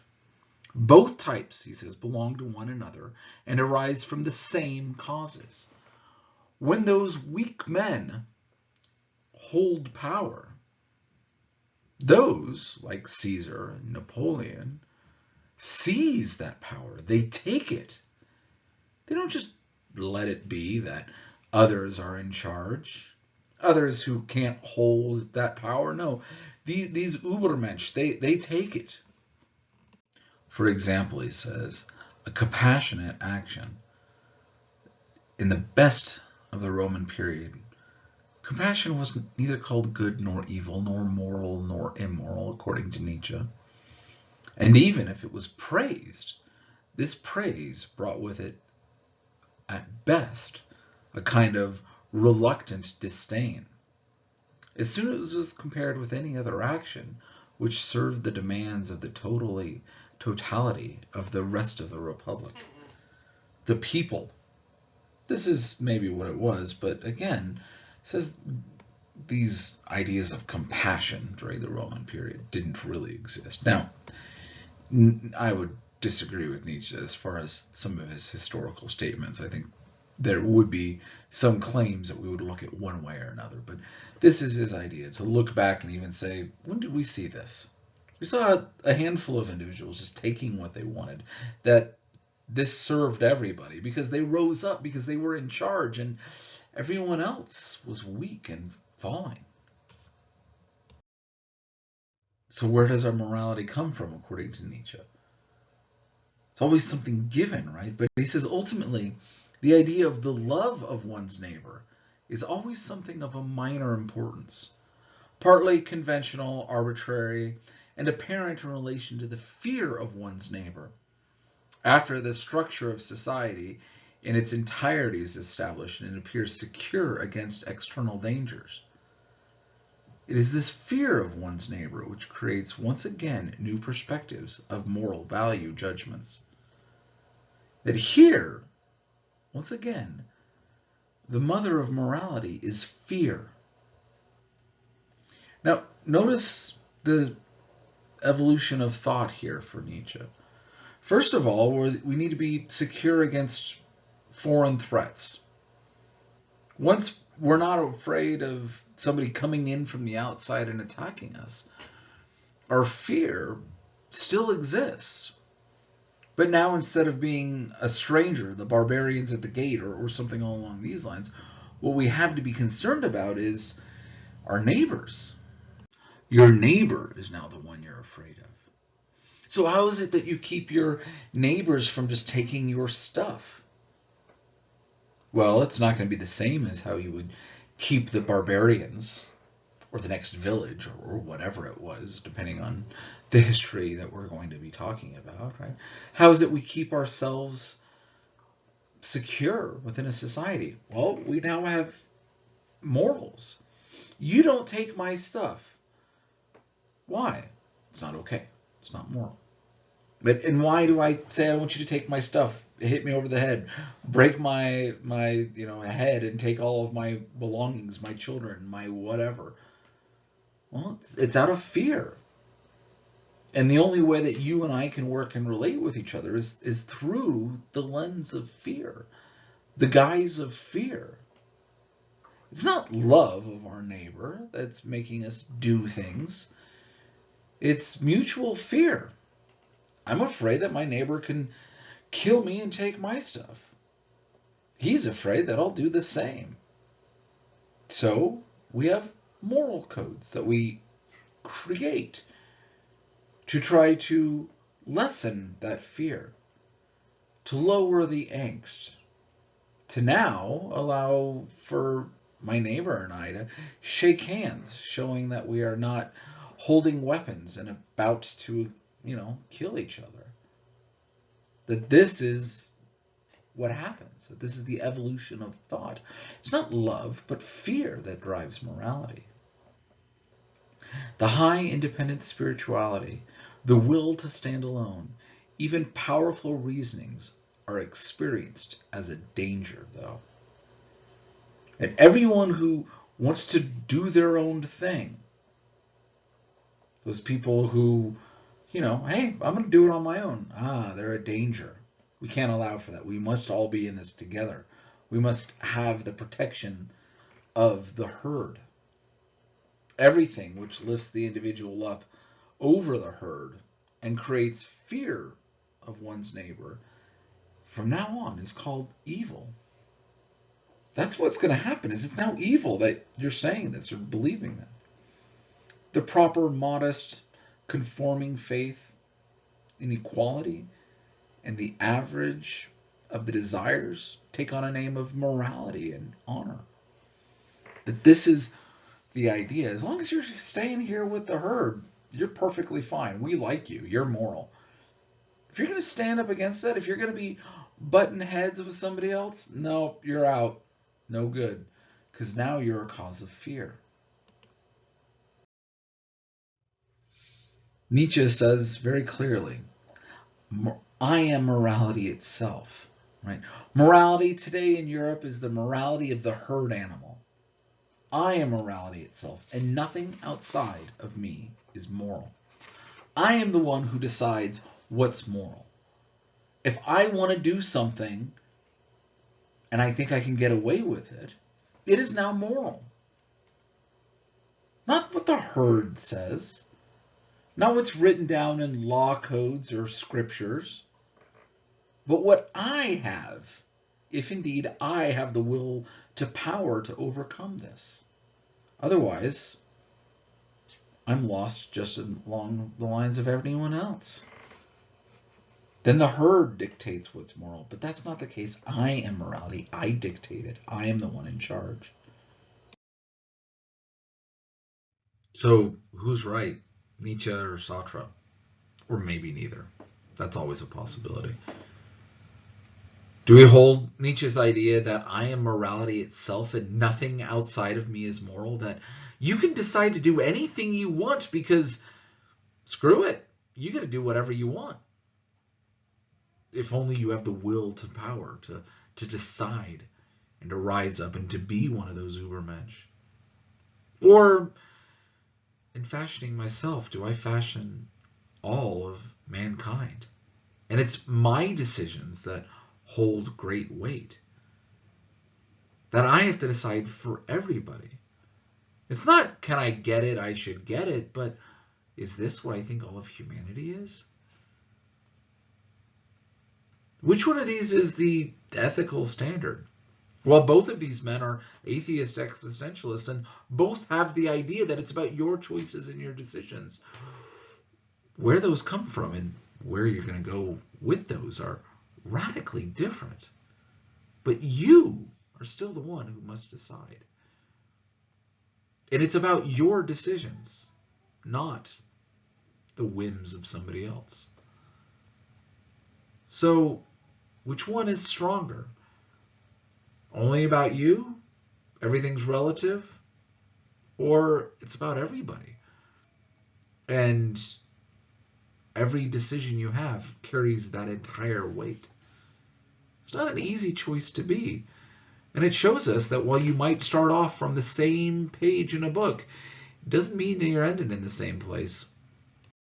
Both types, he says, belong to one another and arise from the same causes. When those weak men hold power, those, like Caesar and Napoleon, seize that power. They take it. They don't just let it be that others are in charge, others who can't hold that power. No, these Übermensch, they take it. For example, he says, a compassionate action in the best of the Roman period. Compassion was neither called good nor evil, nor moral nor immoral, according to Nietzsche. And even if it was praised, this praise brought with it, at best, a kind of reluctant disdain. As soon as it was compared with any other action which served the demands of the totality of the rest of the Republic. The people, this is maybe what it was, but again, it says these ideas of compassion during the Roman period didn't really exist. Now, I would disagree with Nietzsche as far as some of his historical statements. I think there would be some claims that we would look at one way or another, but this is his idea, to look back and even say, when did we see this? We saw a handful of individuals just taking what they wanted, that this served everybody because they rose up, because they were in charge, and everyone else was weak and falling. So where does our morality come from, according to Nietzsche? It's always something given, right? But he says ultimately, the idea of the love of one's neighbor is always something of a minor importance, partly conventional, arbitrary, and apparent in relation to the fear of one's neighbor. After the structure of society in its entirety is established and it appears secure against external dangers. It is this fear of one's neighbor which creates once again new perspectives of moral value judgments. That here, once again, the mother of morality is fear. Now, notice the evolution of thought here for Nietzsche. First of all, we need to be secure against foreign threats. Once we're not afraid of somebody coming in from the outside and attacking us, our fear still exists. But now instead of being a stranger, the barbarians at the gate, or something along these lines, what we have to be concerned about is our neighbors. Your neighbor is now the one you're afraid of. So how is it that you keep your neighbors from just taking your stuff? Well, it's not going to be the same as how you would keep the barbarians or the next village or whatever it was, depending on the history that we're going to be talking about, right? How is it we keep ourselves secure within a society? Well, we now have morals. You don't take my stuff. Why? It's not okay. It's not moral. And why do I say I want you to take my stuff, hit me over the head, break my head and take all of my belongings, my children, my whatever? Well, it's out of fear. And the only way that you and I can work and relate with each other is through the lens of fear, the guise of fear. It's not love of our neighbor that's making us do things. It's mutual fear. I'm afraid that my neighbor can kill me and take my stuff. He's afraid that I'll do the same. So we have moral codes that we create to try to lessen that fear, to lower the angst, to now allow for my neighbor and I to shake hands, showing that we are not holding weapons and about to, kill each other. That this is what happens, that this is the evolution of thought. It's not love, but fear that drives morality. The high independent spirituality, the will to stand alone, even powerful reasonings are experienced as a danger, though. And everyone who wants to do their own thing, those people who, hey, I'm going to do it on my own, they're a danger. We can't allow for that. We must all be in this together. We must have the protection of the herd. Everything which lifts the individual up over the herd and creates fear of one's neighbor from now on is called evil. That's what's going to happen, is it's now evil that you're saying this or believing that. The proper, modest, conforming faith in equality and the average of the desires take on a name of morality and honor. That this is the idea. As long as you're staying here with the herd, you're perfectly fine. We like you. You're moral. If you're going to stand up against that, if you're going to be butting heads with somebody else, no, you're out. No good. Because now you're a cause of fear. Nietzsche says very clearly, I am morality itself. Right? Morality today in Europe is the morality of the herd animal. I am morality itself, and nothing outside of me is moral. I am the one who decides what's moral. If I want to do something and I think I can get away with it, it is now moral. Not what the herd says, not what's written down in law codes or scriptures, but what I have, if indeed I have the will to power to overcome this. Otherwise, I'm lost just along the lines of everyone else. Then the herd dictates what's moral, but that's not the case. I am morality. I dictate it. I am the one in charge. So who's right, Nietzsche or Sartre? Or maybe neither. That's always a possibility. Do we hold Nietzsche's idea that I am morality itself and nothing outside of me is moral? That you can decide to do anything you want because screw it, you get to do whatever you want. If only you have the will to power, to decide and to rise up and to be one of those Ubermensch. Or in fashioning myself, do I fashion all of mankind? And it's my decisions that hold great weight. That I have to decide for everybody. It's not, can I get it, I should get it, but is this what I think all of humanity is? Which one of these is the ethical standard? Well, both of these men are atheist existentialists, and both have the idea that it's about your choices and your decisions. Where those come from and where you're going to go with those are radically different. But you are still the one who must decide. And it's about your decisions, not the whims of somebody else. So, which one is stronger? Only about you? Everything's relative? Or it's about everybody? And every decision you have carries that entire weight. It's not an easy choice to be. And it shows us that while you might start off from the same page in a book, it doesn't mean that you're ending in the same place.